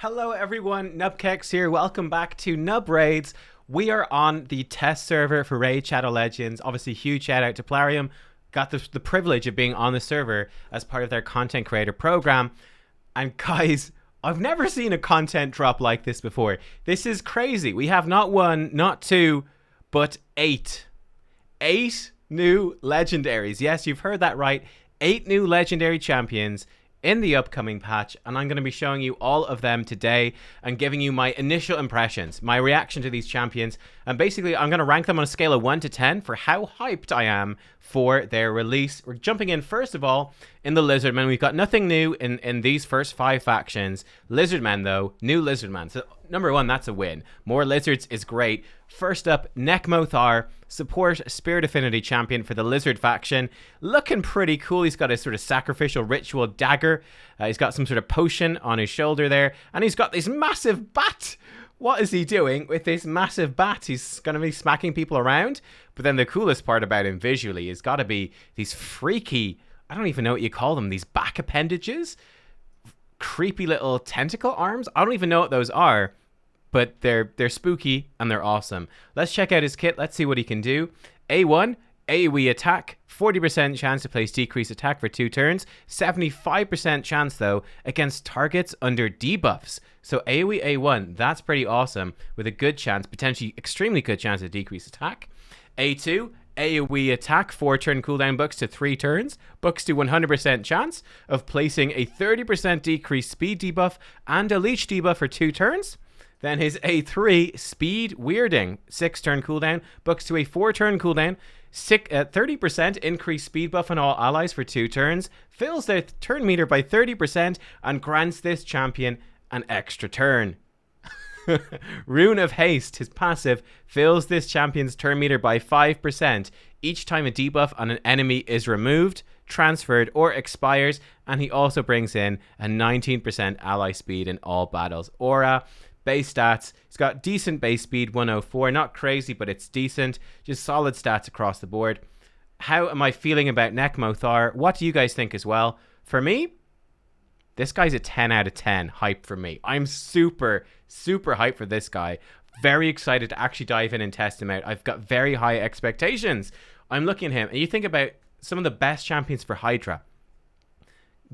Hello everyone, nubkeks here. Welcome back to Nub Raids. We are on the test server for Raid Shadow Legends. Obviously, huge shout out to Plarium. Got the privilege of being on the server as part of their content creator program. And guys, I've never seen a content drop like this before. This is crazy. We have not one, not two, but eight. 8 new legendaries. Yes, you've heard that right. 8 new legendary champions in the upcoming patch, and I'm going to be showing you all of them today and giving you my initial impressions, my reaction to these champions, and basically I'm going to rank them on a scale of 1 to 10 for how hyped I am for their release. We're jumping in first of all in the Lizardmen. We've got nothing new in these first 5 factions. Lizardmen though, new Lizardmen. So number 1, that's a win. More lizards is great. First up, Nekmothar, support Spirit Affinity champion for the Lizard faction. Looking pretty cool. He's got a sort of sacrificial ritual dagger. He's got some sort of potion on his shoulder there. And he's got this massive bat. What is he doing with this massive bat? He's going to be smacking people around. But then the coolest part about him visually has got to be these freaky, I don't even know what you call them, these back appendages. Creepy little tentacle arms. I don't even know what those are. But they're spooky and they're awesome. Let's check out his kit. Let's see what he can do. A1, AoE attack. 40% chance to place decreased attack for 2 turns. 75% chance, though, against targets under debuffs. So AoE A1, that's pretty awesome. With a good chance, potentially extremely good chance of decreased attack. A2, AoE attack. 4 turn cooldown bucks to 3 turns. Bucks to 100% chance of placing a 30% decreased speed debuff and a leech debuff for 2 turns. Then his A3, Speed Weirding, 6 turn cooldown, bucks to a 4 turn cooldown, 30% increased speed buff on all allies for 2 turns, fills their turn meter by 30%, and grants this champion an extra turn. Rune of Haste, his passive, fills this champion's turn meter by 5% each time a debuff on an enemy is removed, transferred, or expires, and he also brings in a 19% ally speed in all battles. Aura. Base stats, he's got decent base speed, 104, not crazy, but it's decent, just solid stats across the board. How am I feeling about Nekmothar? What do you guys think as well? For me, this guy's a 10 out of 10 hype for me. I'm super hyped for this guy. Very excited to actually dive in and test him out. I've got very high expectations. I'm looking at him, and you think about some of the best champions for Hydra.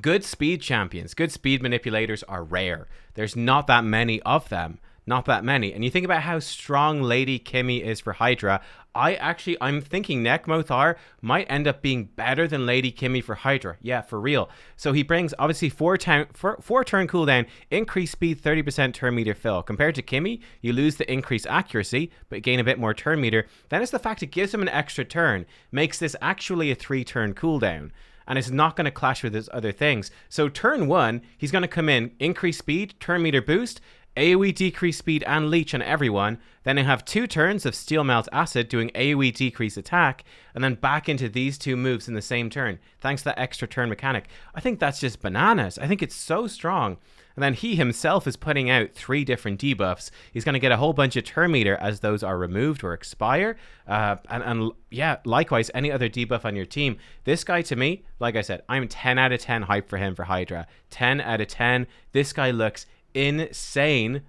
Good speed champions, good speed manipulators are rare. There's not that many of them. Not that many. And you think about how strong Lady Kimmy is for Hydra. I'm thinking Nekmothar might end up being better than Lady Kimmy for Hydra. Yeah, for real. So he brings obviously 4 turn cooldown, increased speed, 30% turn meter fill. Compared to Kimmy, you lose the increased accuracy, but gain a bit more turn meter. Then it's the fact it gives him an extra turn, makes this actually a 3 turn cooldown. And it's not going to clash with his other things. So turn 1, he's going to come in, increase speed, turn meter boost, AoE decrease speed and leech on everyone. Then he'll have 2 turns of Steel Melt Acid doing AoE decrease attack, and then back into these 2 moves in the same turn, thanks to that extra turn mechanic. I think that's just bananas. I think it's so strong. And then he himself is putting out 3 different debuffs. He's going to get a whole bunch of turn meter as those are removed or expire. And yeah, likewise, any other debuff on your team. This guy, to me, like I said, I'm 10 out of 10 hype for him for Hydra. 10 out of 10. This guy looks insane.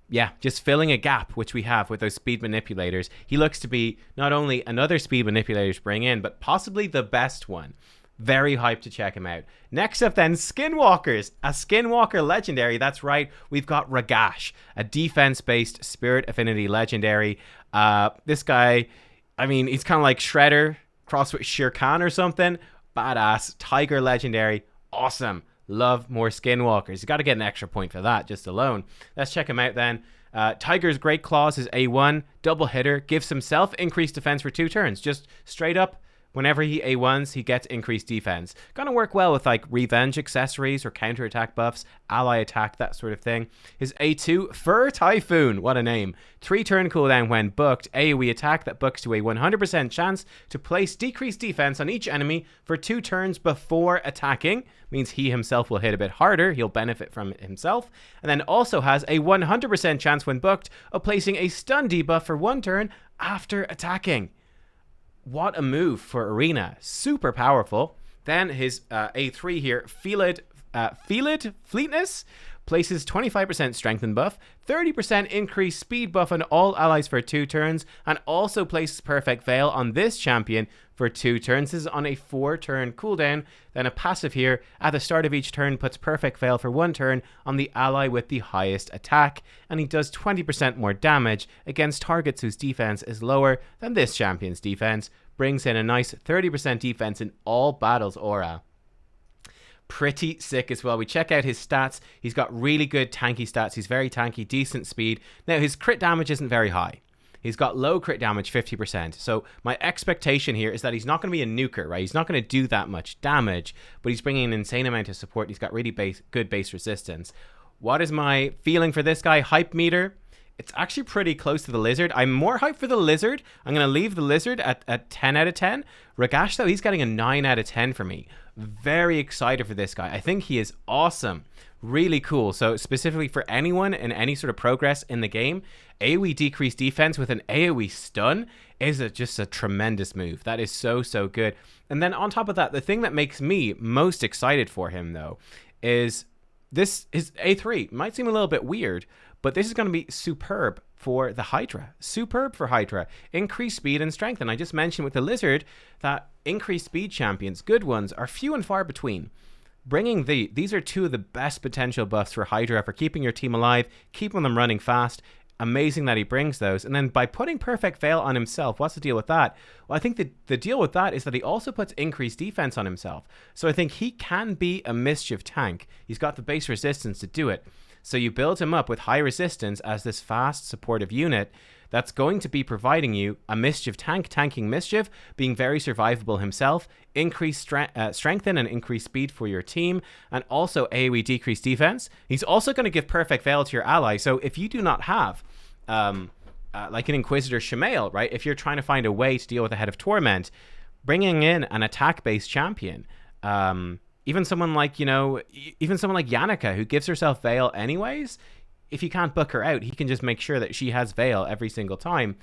Yeah, just filling a gap, which we have with those speed manipulators. He looks to be not only another speed manipulator to bring in, but possibly the best one. Very hyped to check him out. Next up then, Skinwalkers. A Skinwalker legendary. That's right. We've got Ragash, a defense-based Spirit Affinity legendary. This guy, I mean, he's kind of like Shredder crossed with Shere Khan or something. Badass. Tiger legendary. Awesome. Love more Skinwalkers. You got to get an extra point for that just alone. Let's check him out then. Tiger's Great Claws is A1. Double hitter. Gives himself increased defense for 2 turns. Just straight up. Whenever he A1s, he gets increased defense. Gonna work well with like revenge accessories or counterattack buffs, ally attack, that sort of thing. His A2, Fur Typhoon, what a name. 3 turn cooldown when booked, AoE attack that books to a 100% chance to place decreased defense on each enemy for 2 turns before attacking. Means he himself will hit a bit harder, he'll benefit from it himself. And then also has a 100% chance when booked of placing a stun debuff for 1 turn after attacking. What a move for Arena. Super powerful. Then his A3 here, Fleetness. places 25% strengthen buff, 30% increased speed buff on all allies for 2 turns, and also places Perfect Veil on this champion for 2 turns. This is on a 4-turn cooldown. Then a passive here at the start of each turn puts Perfect Veil for 1 turn on the ally with the highest attack, and he does 20% more damage against targets whose defense is lower than this champion's defense. Brings in a nice 30% defense in all battles aura. Pretty sick as well. We check out his stats. He's got really good tanky stats. He's very tanky, decent speed. Now, his crit damage isn't very high. He's got low crit damage, 50%. So my expectation here is that he's not going to be a nuker, right? He's not going to do that much damage, but he's bringing an insane amount of support. He's got really good base resistance. What is my feeling for this guy? Hype meter. It's actually pretty close to the Lizard. I'm more hyped for the Lizard. I'm going to leave the Lizard at 10 out of 10. Ragash, though, he's getting a 9 out of 10 for me. Very excited for this guy. I think he is awesome. Really cool. So specifically for anyone in any sort of progress in the game, AoE decreased defense with an AoE stun is just a tremendous move. That is so, so good. And then on top of that, the thing that makes me most excited for him, though, is this is A3. Might seem a little bit weird, but this is going to be superb for the Hydra. Superb for Hydra. Increased speed and strength. And I just mentioned with the Lizard that increased speed champions, good ones, are few and far between. Bringing these are 2 of the best potential buffs for Hydra for keeping your team alive, keeping them running fast. Amazing that he brings those. And then by putting Perfect Veil on himself, what's the deal with that? Well, I think the deal with that is that he also puts increased defense on himself. So I think he can be a mischief tank. He's got the base resistance to do it. So you build him up with high resistance as this fast supportive unit that's going to be providing you a mischief tank, tanking mischief, being very survivable himself, increased strengthen and increased speed for your team, and also AoE decreased defense. He's also going to give Perfect Veil to your ally. So if you do not have like an Inquisitor Shamail, right? If you're trying to find a way to deal with a Head of Torment, bringing in an attack-based champion, even someone like, even someone like Yannicka, who gives herself Veil anyways, if you can't book her out, he can just make sure that she has Veil every single time,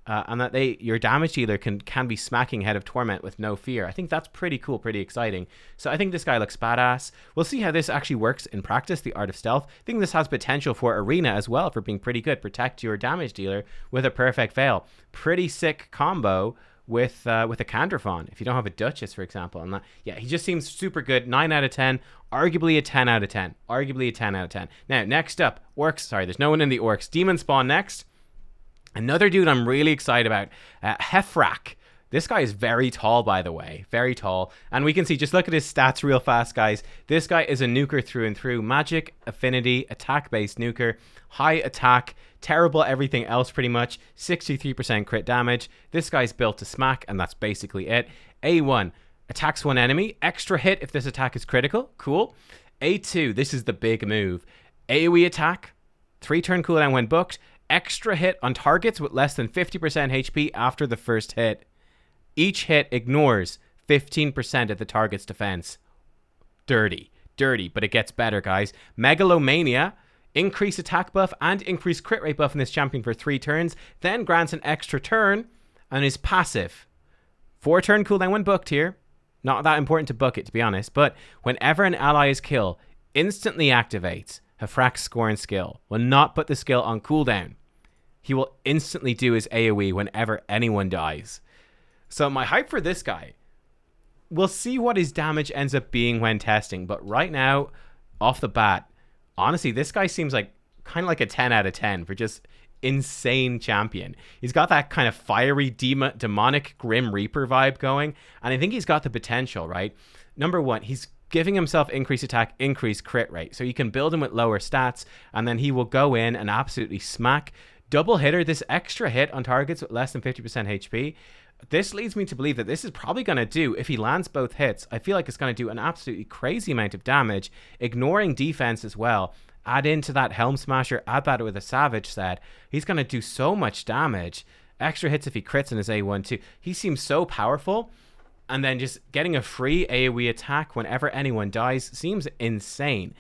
and that your damage dealer can be smacking Head of Torment with no fear. I think that's pretty cool, pretty exciting. So I think this guy looks badass. We'll see how this actually works in practice, the Art of Stealth. I think this has potential for Arena as well, for being pretty good. Protect your damage dealer with a Perfect Veil. Pretty sick combo with a Candrafon, if you don't have a Duchess, for example. And yeah, he just seems super good. 9 out of 10, arguably a 10 out of 10. Arguably a 10 out of 10. Now, next up, Orcs. Sorry, there's no one in the Orcs. Demon Spawn next. Another dude I'm really excited about, Hefrack. This guy is very tall, by the way. Very tall. And we can see, just look at his stats real fast, guys. This guy is a nuker through and through. Magic, affinity, attack-based nuker. High attack, terrible everything else pretty much. 63% crit damage. This guy's built to smack, and that's basically it. A1, attacks one enemy. Extra hit if this attack is critical. Cool. A2, this is the big move. AoE attack, 3-turn cooldown when booked. Extra hit on targets with less than 50% HP after the first hit. Each hit ignores 15% of the target's defense. Dirty, but it gets better, guys. Megalomania, increase attack buff and increase crit rate buff in this champion for 3 turns, then grants an extra turn, and is passive. 4-turn cooldown when booked here. Not that important to book it, to be honest, but whenever an ally is killed, instantly activates Hefrack's Scorn skill. Will not put the skill on cooldown. He will instantly do his AoE whenever anyone dies. So my hype for this guy, we'll see what his damage ends up being when testing, but right now, off the bat, honestly, this guy seems like kind of like a 10 out of 10 for just insane champion. He's got that kind of fiery demonic Grim Reaper vibe going, and I think he's got the potential, right? Number one, he's giving himself increased attack, increased crit rate, so you can build him with lower stats, and then he will go in and absolutely smack. Double hitter, this extra hit on targets with less than 50% HP. This leads me to believe that this is probably going to do, if he lands both hits, I feel like it's going to do an absolutely crazy amount of damage, ignoring defense as well. Add into that Helm Smasher, add that with a Savage set. He's going to do so much damage. Extra hits if he crits in his A1 too. He seems so powerful. And then just getting a free AoE attack whenever anyone dies seems insane.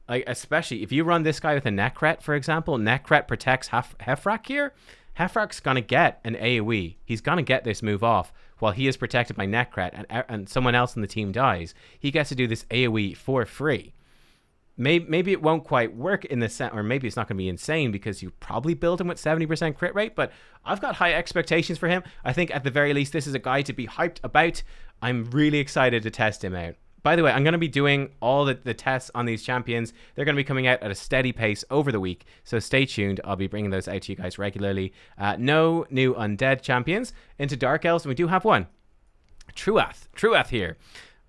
Like, especially if you run this guy with a Necret, for example. Necret protects Hefrack here. Hefrack's going to get an AoE. He's going to get this move off while he is protected by Necret and someone else in the team dies. He gets to do this AoE for free. Maybe it won't quite work in the set, or maybe it's not going to be insane because you probably build him with 70% crit rate, but I've got high expectations for him. I think at the very least, this is a guy to be hyped about. I'm really excited to test him out. By the way, I'm going to be doing all the tests on these champions. They're going to be coming out at a steady pace over the week, so stay tuned. I'll be bringing those out to you guys regularly. No new undead champions. Into Dark Elves, and we do have one. Truath here.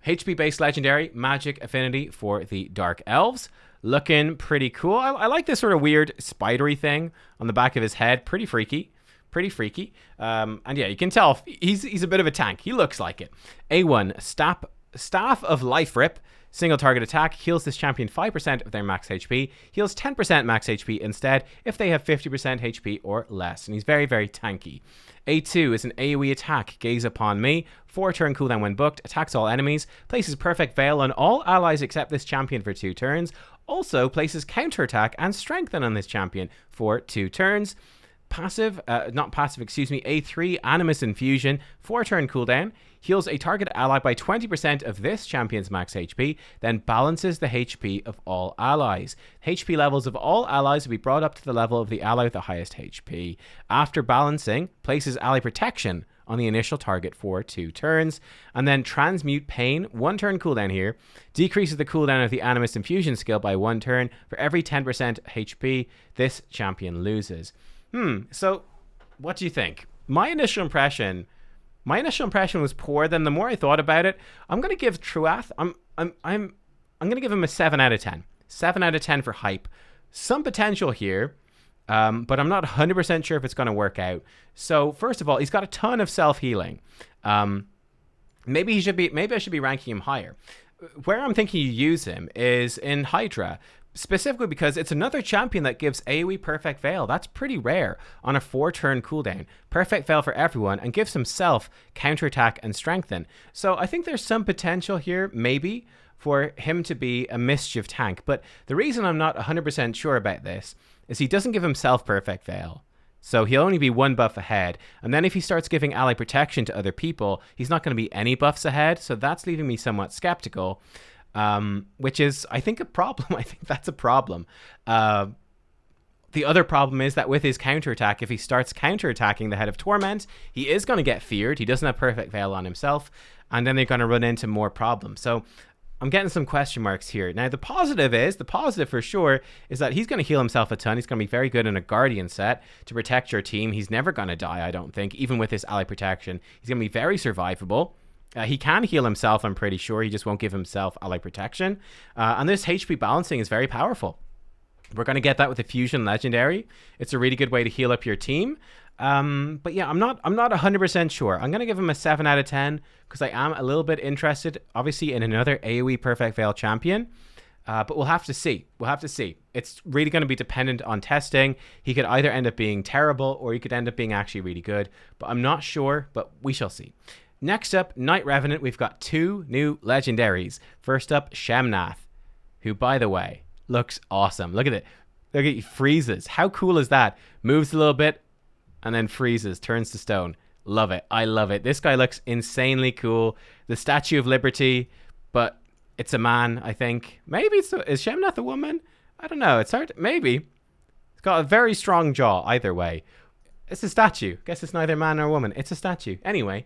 HP-based legendary, magic affinity for the Dark Elves. Looking pretty cool. I like this sort of weird spidery thing on the back of his head. Pretty freaky. And yeah, you can tell he's a bit of a tank. He looks like it. A1, Staff of Life Rip. Single target attack, heals this champion 5% of their max HP, heals 10% max HP instead if they have 50% HP or less, and he's very, very tanky. A2 is an AoE attack, Gaze Upon Me, 4-turn cooldown when booked, attacks all enemies, places Perfect Veil on all allies except this champion for 2 turns, also places counterattack and strengthen on this champion for 2 turns. A3, Animus Infusion, 4-turn cooldown, heals a target ally by 20% of this champion's max HP, then balances the HP of all allies. HP levels of all allies will be brought up to the level of the ally with the highest HP. After balancing, places ally protection on the initial target for 2 turns, and then Transmute Pain, 1-turn cooldown here, decreases the cooldown of the Animus Infusion skill by 1 turn. For every 10% HP this champion loses. So what do you think? My initial impression was poor. Then the more I thought about it, I'm going to give Truath, I'm going to give him a 7 out of 10. 7 out of 10 for hype. Some potential here, but I'm not 100% sure if it's going to work out. So first of all, he's got a ton of self-healing. Maybe I should be ranking him higher. Where I'm thinking you use him is in Hydra, specifically because it's another champion that gives AoE Perfect Veil. That's pretty rare on a 4-turn cooldown. Perfect Veil for everyone, and gives himself counterattack and strengthen. So I think there's some potential here, maybe, for him to be a mischief tank. But the reason I'm not 100% sure about this is he doesn't give himself Perfect Veil. So he'll only be 1 buff ahead. And then if he starts giving ally protection to other people, he's not going to be any buffs ahead. So that's leaving me somewhat skeptical. Which is, I think, a problem. I think that's a problem. The other problem is that with his counterattack, if he starts counterattacking the Head of Torment, he is going to get feared. He doesn't have Perfect Veil on himself, and then they're going to run into more problems. So I'm getting some question marks here. Now, the positive for sure, is that he's going to heal himself a ton. He's going to be very good in a Guardian set to protect your team. He's never going to die, I don't think, even with his ally protection. He's going to be very survivable. He can heal himself, I'm pretty sure. He just won't give himself ally protection. And this HP balancing is very powerful. We're going to get that with the Fusion Legendary. It's a really good way to heal up your team. But yeah, I'm not 100% sure. I'm going to give him a 7 out of 10 because I am a little bit interested, obviously, in another AoE Perfect Veil champion. But we'll have to see. It's really going to be dependent on testing. He could either end up being terrible or he could end up being actually really good. But I'm not sure, but we shall see. Next up, Night Revenant. We've got 2 new legendaries. First up, Shamnath, who, by the way, looks awesome. Look at it. Look at it. He freezes. How cool is that? Moves a little bit and then freezes, turns to stone. Love it. I love it. This guy looks insanely cool. The Statue of Liberty, but it's a man, I think. Maybe is Shamnath a woman? I don't know. It's hard. Maybe. It's got a very strong jaw either way. It's a statue. Guess it's neither man nor woman. It's a statue. Anyway,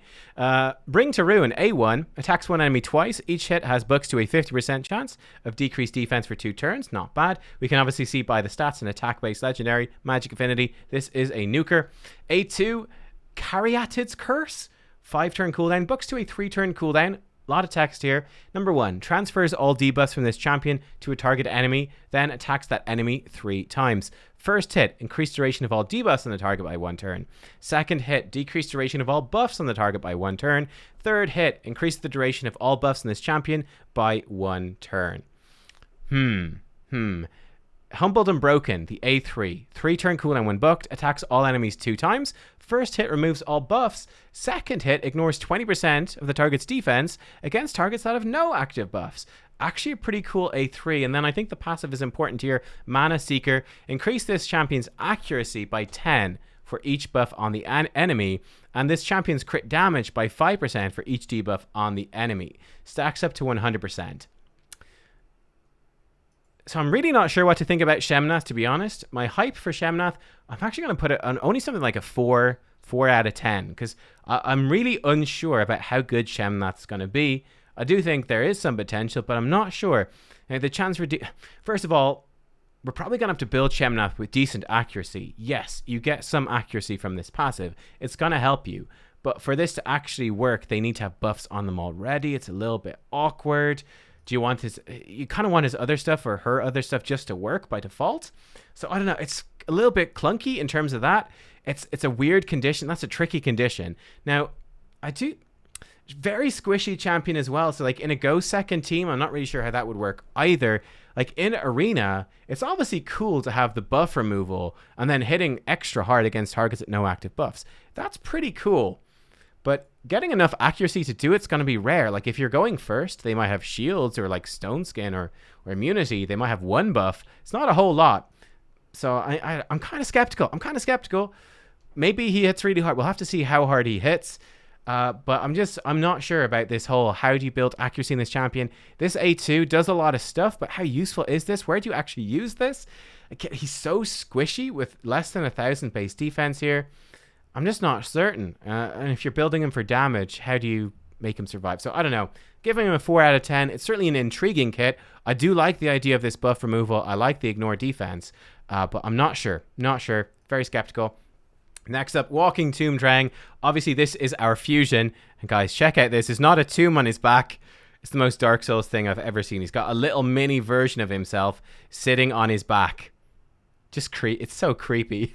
Bring to Ruin, A1, attacks one enemy twice. Each hit has books to a 50% chance of decreased defense for 2 turns. Not bad. We can obviously see by the stats an attack-based legendary, magic affinity. This is a nuker. A2, Caryatid's Curse, 5-turn cooldown. Books to a 3-turn cooldown. A lot of text here. Number 1, transfers all debuffs from this champion to a target enemy, then attacks that enemy 3 times. First hit, increased duration of all debuffs on the target by 1 turn. Second hit, decreased duration of all buffs on the target by 1 turn. Third hit, increase the duration of all buffs on this champion by 1 turn. Humbled and Broken, the A3. 3-turn cooldown when booked, attacks all enemies 2 times. First hit removes all buffs. Second hit ignores 20% of the target's defense against targets that have no active buffs. Actually a pretty cool A3. And then I think the passive is important here. Mana Seeker. Increase this champion's accuracy by 10 for each buff on the enemy. And this champion's crit damage by 5% for each debuff on the enemy. Stacks up to 100%. So I'm really not sure what to think about Shamnath, to be honest. My hype for Shamnath, I'm actually going to put it on only something like a 4 out of 10, because I'm really unsure about how good Shamnath's going to be. I do think there is some potential, but I'm not sure. Now, the chance for... First of all, we're probably going to have to build Shamnath with decent accuracy. Yes, you get some accuracy from this passive. It's going to help you. But for this to actually work, they need to have buffs on them already. It's a little bit awkward. Do you want his... You kind of want his other stuff or her other stuff just to work by default. So I don't know. It's a little bit clunky in terms of that. It's a weird condition. That's a tricky condition. Now, I do... Very squishy champion as well. So like in a go second team, I'm not really sure how that would work either. Like in arena, it's obviously cool to have the buff removal and then hitting extra hard against targets with no active buffs. That's pretty cool. But getting enough accuracy to do it's going to be rare. Like if you're going first, they might have shields or like stone skin or immunity. They might have one buff. It's not a whole lot. So I'm kind of skeptical. Maybe he hits really hard. We'll have to see how hard he hits. But I'm not sure about this whole how do you build accuracy in this champion. This A2 does a lot of stuff, but how useful is this? Where do you actually use this? He's so squishy with less than 1,000 base defense here. I'm just not certain. And if you're building him for damage, how do you make him survive? So I don't know. Giving him a 4 out of 10. It's certainly an intriguing kit. I do like the idea of this buff removal. I like the ignore defense, but I'm not sure. Very skeptical. Next up, Walking Tombrang. Obviously, this is our fusion. And guys, check out this. It's not a tomb on his back. It's the most Dark Souls thing I've ever seen. He's got a little mini version of himself sitting on his back. It's so creepy.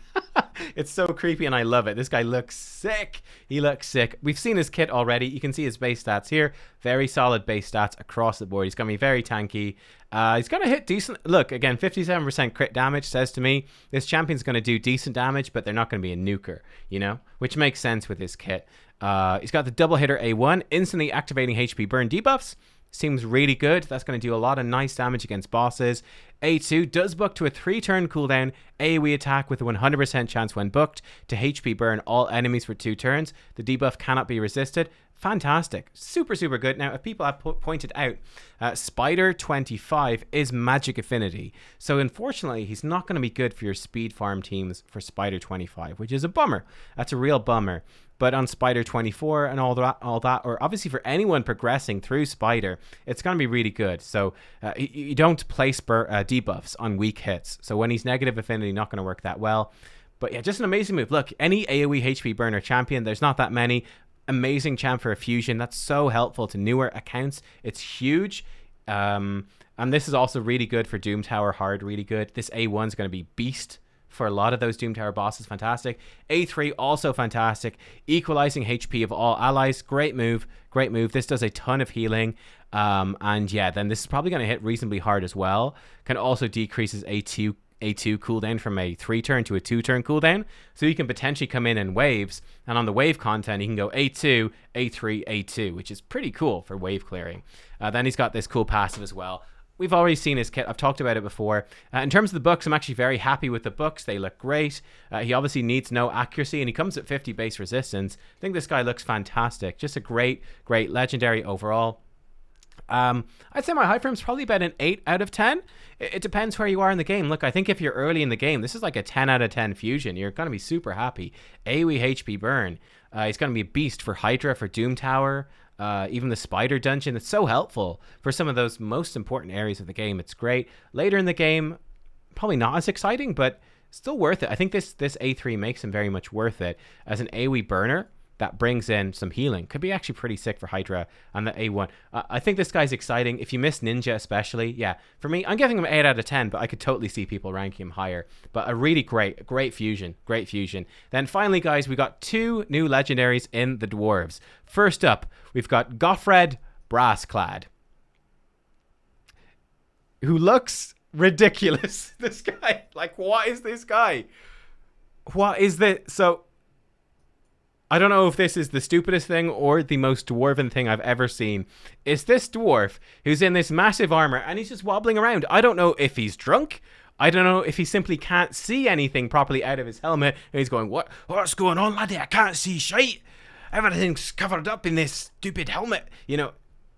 It's so creepy and I love it. This guy looks sick. He looks sick. We've seen his kit already. You can see his base stats here. Very solid base stats across the board. He's going to be very tanky. He's going to hit decent. Look, again, 57% crit damage says to me this champion's going to do decent damage, but they're not going to be a nuker, you know, which makes sense with his kit. He's got the double hitter A1, instantly activating HP burn debuffs. Seems really good. That's going to do a lot of nice damage against bosses. A2 does book to a 3-turn cooldown AoE attack with a 100% chance when booked to HP burn all enemies for 2 turns. The debuff cannot be resisted. Fantastic. Super good. Now, if people have pointed out, Spider 25 is magic affinity. So unfortunately, he's not going to be good for your speed farm teams for Spider 25, which is a bummer. That's a real bummer. But on Spider 24 and all that, or obviously for anyone progressing through Spider, it's going to be really good. So you don't place debuffs on weak hits. So when he's negative affinity, not going to work that well. But yeah, just an amazing move. Look, any AoE HP burner champion, there's not that many. Amazing champ for a fusion. That's so helpful to newer accounts. It's huge. And this is also really good for Doom Tower Hard, really good. This A1 is going to be beast for a lot of those Doom Tower bosses. Fantastic. A3 also fantastic. Equalizing HP of all allies. Great move. This does a ton of healing. And yeah, then this is probably going to hit reasonably hard as well. Can also decreases A2 cooldown from a 3-turn to a 2-turn cooldown. So you can potentially come in waves. And on the wave content, you can go A2, A3, A2, which is pretty cool for wave clearing. Then he's got this cool passive as well. We've already seen his kit. I've talked about it before. In terms of the books, I'm actually very happy with the books. They look great. He obviously needs no accuracy, and he comes at 50 base resistance. I think this guy looks fantastic. Just a great legendary overall. I'd say my hype for him is probably about an 8 out of 10. It depends where you are in the game. Look, I think if you're early in the game, this is like a 10 out of 10 fusion. You're going to be super happy. AoE HP burn. He's going to be a beast for Hydra, for Doom Tower. Even the Spider Dungeon. It's so helpful for some of those most important areas of the game. It's great. Later in the game, probably not as exciting, but still worth it. I think this A3 makes him very much worth it as an AoE burner that brings in some healing. Could be actually pretty sick for Hydra and the A1. I think this guy's exciting. If you miss Ninja especially, yeah. For me, I'm giving him 8 out of 10, but I could totally see people ranking him higher. But a really great fusion. Then finally, guys, we got 2 new legendaries in the Dwarves. First up, we've got Goth Red Brassclad, who looks ridiculous. This guy, like, what is this guy? What is this? So, I don't know if this is the stupidest thing or the most dwarven thing I've ever seen. It's this dwarf who's in this massive armor and he's just wobbling around. I don't know if he's drunk. I don't know if he simply can't see anything properly out of his helmet. And he's going, what's going on, laddie? I can't see shite. Everything's covered up in this stupid helmet. You know,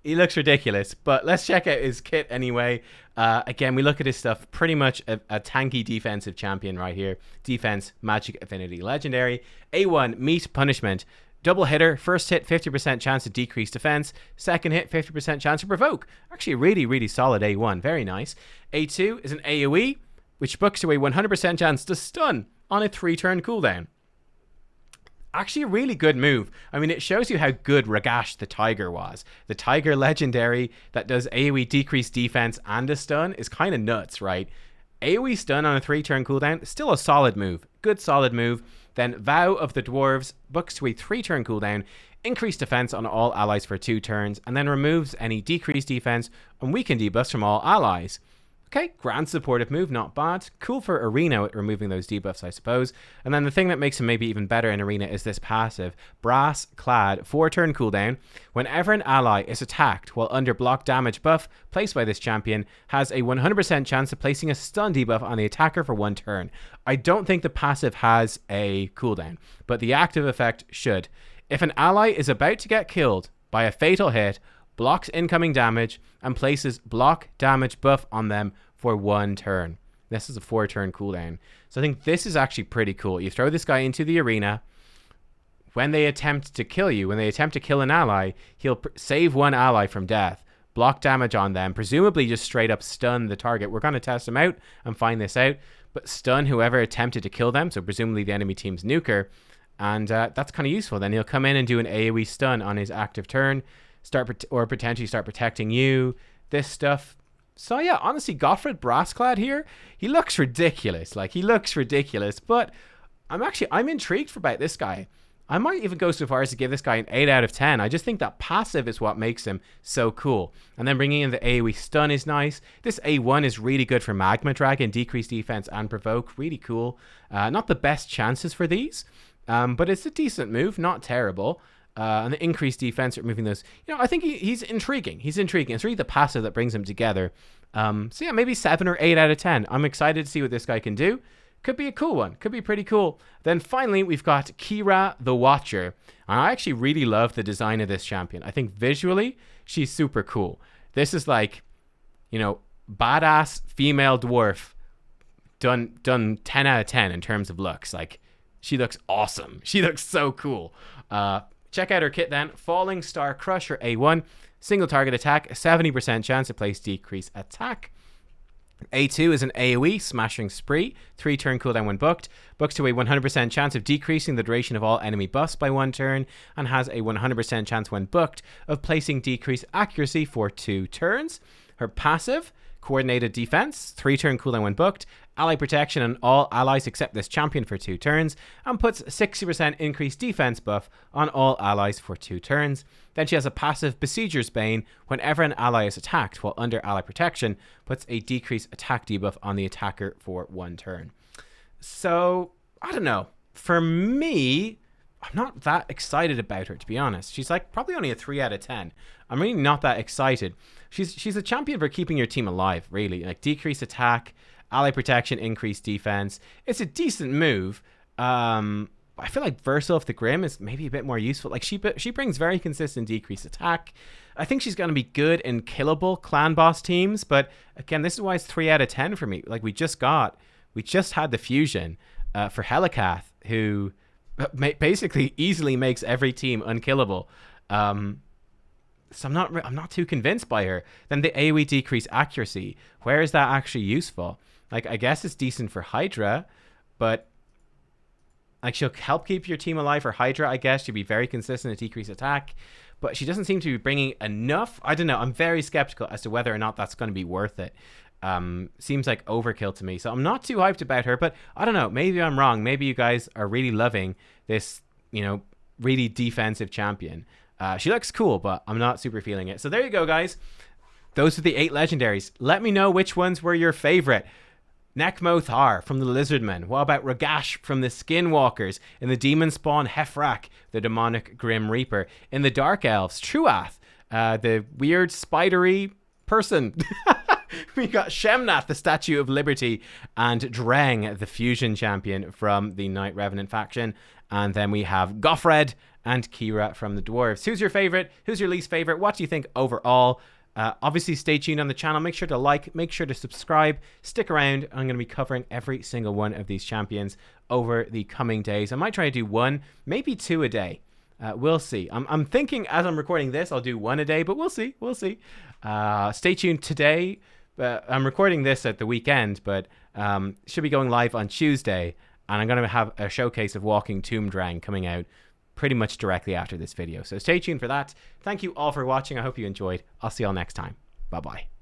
He looks ridiculous, but let's check out his kit anyway. Again, we look at his stuff, pretty much a tanky defensive champion right here. Defense, magic, affinity, legendary. A1, meat, punishment. Double hitter, first hit 50% chance to decrease defense, second hit 50% chance to provoke. Actually a really, really solid A1, very nice. A2 is an AoE, which books to a 100% chance to stun on a 3-turn cooldown. Actually a really good move. I mean, it shows you how good Ragash the Tiger was. The Tiger legendary that does AoE decreased defense and a stun is kind of nuts, right? AoE stun on a 3-turn cooldown, still a solid move. Good solid move. Then Vow of the Dwarves books to a 3-turn cooldown, increased defense on all allies for 2 turns, and then removes any decreased defense and weakened debuffs from all allies. Okay, grand supportive move, not bad. Cool for Arena with removing those debuffs, I suppose. And then the thing that makes him maybe even better in Arena is this passive. Brassclad, 4-turn cooldown. Whenever an ally is attacked while under block damage buff placed by this champion, has a 100% chance of placing a stun debuff on the attacker for 1 turn. I don't think the passive has a cooldown, but the active effect should. If an ally is about to get killed by a fatal hit, blocks incoming damage, and places block damage buff on them for 1 turn. This is a 4-turn cooldown. So I think this is actually pretty cool. You throw this guy into the arena. When they attempt to kill you, when they attempt to kill an ally, he'll save 1 ally from death, block damage on them, presumably just straight up stun the target. We're going to test him out and find this out, but stun whoever attempted to kill them, so presumably the enemy team's nuker, and that's kind of useful. Then he'll come in and do an AoE stun on his active turn, or potentially start protecting you, this stuff. So yeah, honestly, Goth Red Brassclad here, he looks ridiculous. Like, he looks ridiculous, but I'm intrigued about this guy. I might even go so far as to give this guy an 8 out of 10. I just think that passive is what makes him so cool. And then bringing in the AoE stun is nice. This A1 is really good for Magma Dragon, decrease defense and provoke. Really cool. Not the best chances for these, but it's a decent move, not terrible. And the increased defense, removing those. You know, I think he's intriguing. He's intriguing. It's really the passive that brings him together. So yeah, maybe 7 or 8 out of 10. I'm excited to see what this guy can do. Could be a cool one. Could be pretty cool. Then finally, we've got Kira the Watcher. And I actually really love the design of this champion. I think visually, she's super cool. This is like, you know, badass female dwarf done 10 out of 10 in terms of looks. Like, she looks awesome. She looks so cool. Check out her kit then. Falling Star Crusher A1. Single target attack. 70% chance to place decrease attack. A2 is an AoE, Smashing Spree. 3-turn cooldown when booked. Books to a 100% chance of decreasing the duration of all enemy buffs by 1 turn. And has a 100% chance when booked of placing decreased accuracy for 2 turns. Her passive, Coordinated Defense. 3-turn cooldown when booked. Ally protection on all allies except this champion for 2 turns, and puts 60% increased defense buff on all allies for 2 turns. Then she has a passive, Besieger's Bane. Whenever an ally is attacked while under ally protection, puts a decreased attack debuff on the attacker for 1 turn. So, I don't know. For me, I'm not that excited about her, to be honest. She's like probably only a 3 out of 10. I'm really not that excited. She's a champion for keeping your team alive, really. Like, decreased attack, ally protection, increased defense. It's a decent move. I feel like Versa of the Grim is maybe a bit more useful. Like, she brings very consistent decreased attack. I think she's going to be good in killable clan boss teams. But again, this is why it's 3 out of 10 for me. Like, we just had the fusion for Helikath, who basically easily makes every team unkillable. So I'm not too convinced by her. Then the AoE decrease accuracy. Where is that actually useful? Like, I guess it's decent for Hydra, but like, she'll help keep your team alive. For Hydra, I guess she'll be very consistent at decrease attack, but she doesn't seem to be bringing enough. I don't know. I'm very skeptical as to whether or not that's going to be worth it. Seems like overkill to me. So I'm not too hyped about her, but I don't know. Maybe I'm wrong. Maybe you guys are really loving this, you know, really defensive champion. She looks cool, but I'm not super feeling it. So there you go, guys. Those are the 8 legendaries. Let me know which ones were your favorite. Nekmothar from the Lizardmen. What about Ragash from the Skinwalkers? In the Demon Spawn, Hefrack, the demonic Grim Reaper. In the Dark Elves, Truath, the weird spidery person. We got Shamnath, the Statue of Liberty, and Drang, the fusion champion from the Night Revenant faction. And then we have Goth Red and Kira from the Dwarves. Who's your favorite? Who's your least favorite? What do you think overall? Obviously, stay tuned on the channel. Make sure to like, make sure to subscribe, stick around. I'm going to be covering every single one of these champions over the coming days. I might try to do one, maybe two a day. We'll see. I'm thinking as I'm recording this, I'll do one a day, but we'll see. We'll see. Stay tuned today. I'm recording this at the weekend, but should be going live on Tuesday. And I'm going to have a showcase of Walking Tombrang coming out pretty much directly after this video. So stay tuned for that. Thank you all for watching. I hope you enjoyed. I'll see you all next time. Bye-bye.